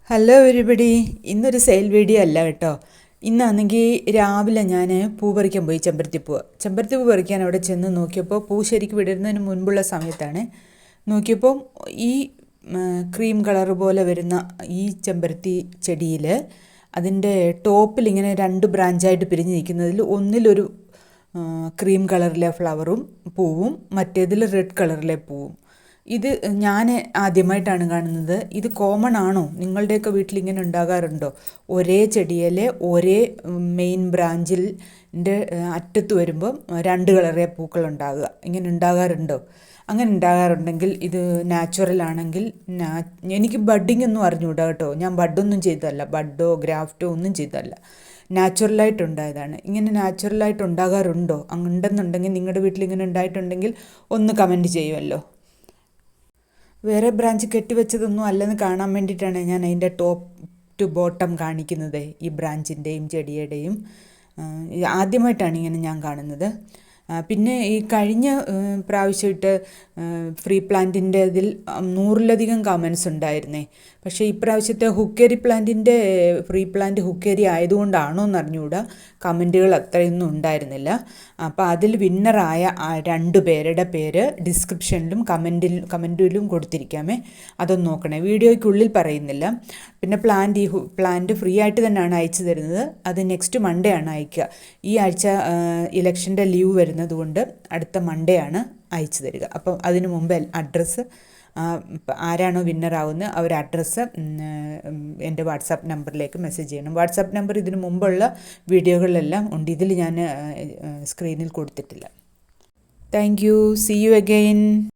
Hello everybody. ഇന്നൊരു sale video അല്ല കേട്ടോ. ഇന്നാണെങ്കിൽ രാവിലെ ഞാൻ പൂ പറിക്കാൻ പോയി. ചെമ്പരത്തി പൂ പറിക്കാൻ അവിടെ ചെന്ന് നോക്കിയപ്പോൾ പൂ ശരിക്കും വിടുന്നതിന് മുൻപുള്ള സമയത്താണ്. നോക്കിയപ്പോൾ ഈ ക്രീം കളർ പോലെ വരുന്ന ഈ ചെമ്പരത്തി ചെടിയിൽ അതിൻ്റെ ടോപ്പിൽ ഇങ്ങനെ 2 ബ്രാഞ്ചായിട്ട് പിരിഞ്ഞ് നിൽക്കുന്നതിൽ ഒന്നിലൊരു ക്രീം കളറിലെ ഫ്ലവറും പൂവും, മറ്റേതിൽ റെഡ് കളറിലെ പൂവും. ഇത് ഞാൻ ആദ്യമായിട്ടാണ് കാണുന്നത്. ഇത് കോമൺ ആണോ? നിങ്ങളുടെയൊക്കെ വീട്ടിൽ ഇങ്ങനെ ഉണ്ടാകാറുണ്ടോ? ഒരേ ചെടിയിലെ ഒരേ മെയിൻ ബ്രാഞ്ചിൽ അറ്റത്ത് വരുമ്പം 2 കളറേ പൂക്കൾ ഉണ്ടാകുക, ഇങ്ങനെ ഉണ്ടാകാറുണ്ടോ? അങ്ങനെ ഉണ്ടാകാറുണ്ടെങ്കിൽ ഇത് നാച്ചുറൽ ആണെങ്കിൽ എനിക്ക് ബഡ്ഡിംഗ് ഒന്നും അറിഞ്ഞുകൂടാ കേട്ടോ. ഞാൻ ബഡൊന്നും ചെയ്തതല്ല, ബഡോ ഗ്രാഫ്റ്റോ ഒന്നും ചെയ്തതല്ല, നാച്ചുറലായിട്ട് ഉണ്ടായതാണ്. ഇങ്ങനെ നാച്ചുറലായിട്ട് ഉണ്ടാകാറുണ്ടോ? ഉണ്ടെന്നുണ്ടെങ്കിൽ നിങ്ങളുടെ വീട്ടിൽ ഇങ്ങനെ ഉണ്ടായിട്ടുണ്ടെങ്കിൽ ഒന്ന് കമൻറ്റ് ചെയ്യുമല്ലോ. വേറെ ബ്രാഞ്ച് കെട്ടിവെച്ചതൊന്നും അല്ലെന്ന് കാണാൻ വേണ്ടിയിട്ടാണ് ഞാൻ അതിൻ്റെ ടോപ്പ് ടു ബോട്ടം കാണിക്കുന്നത്. ഈ ബ്രാഞ്ചിൻ്റെയും ചെടിയുടെയും ആദ്യമായിട്ടാണ് ഇങ്ങനെ ഞാൻ കാണുന്നത്. പിന്നെ ഈ കഴിഞ്ഞ പ്രാവശ്യമായിട്ട് ഫ്രീ പ്ലാന്റിൻ്റെ ഇതിൽ 100-ലധികം കമൻസ് ഉണ്ടായിരുന്നേ. പക്ഷേ ഇപ്രാവശ്യത്തെ ഹുക്കേരി പ്ലാന്റിൻ്റെ ഫ്രീ പ്ലാന്റ് ഹുക്കേരി ആയതുകൊണ്ടാണോ എന്ന് അറിഞ്ഞുകൂടാ, കമൻറ്റുകൾ അത്രയൊന്നും ഉണ്ടായിരുന്നില്ല. അപ്പോൾ അതിൽ വിന്നറായ 2 പേരുടെ പേര് ഡിസ്ക്രിപ്ഷനിലും കമൻറ്റിലും കൊടുത്തിരിക്കാമേ. അതൊന്ന് നോക്കണേ, വീഡിയോയ്ക്കുള്ളിൽ പറയുന്നില്ല. പിന്നെ പ്ലാന്റ് ഫ്രീ ആയിട്ട് തന്നെയാണ് അയച്ചു തരുന്നത്. അത് നെക്സ്റ്റ് മൺഡേ ആണ് അയക്കുക. ഈ ആഴ്ച ഇലക്ഷൻ്റെ ലീവ് വരുന്നത് കൊണ്ട് അടുത്ത മൺഡേ ആണ് അയച്ചു തരിക. അപ്പം അതിനു മുമ്പ് അഡ്രസ്സ്, ആരാണോ വിന്നറാവുന്നത് അവർ അഡ്രസ്സ് എൻ്റെ വാട്സാപ്പ് നമ്പറിലേക്ക് മെസ്സേജ് ചെയ്യണം. വാട്സാപ്പ് നമ്പർ ഇതിനു മുമ്പുള്ള വീഡിയോകളിലെല്ലാം ഉണ്ട്, ഇതിൽ ഞാൻ സ്ക്രീനിൽ കൊടുത്തിട്ടില്ല. Thank you. See you again.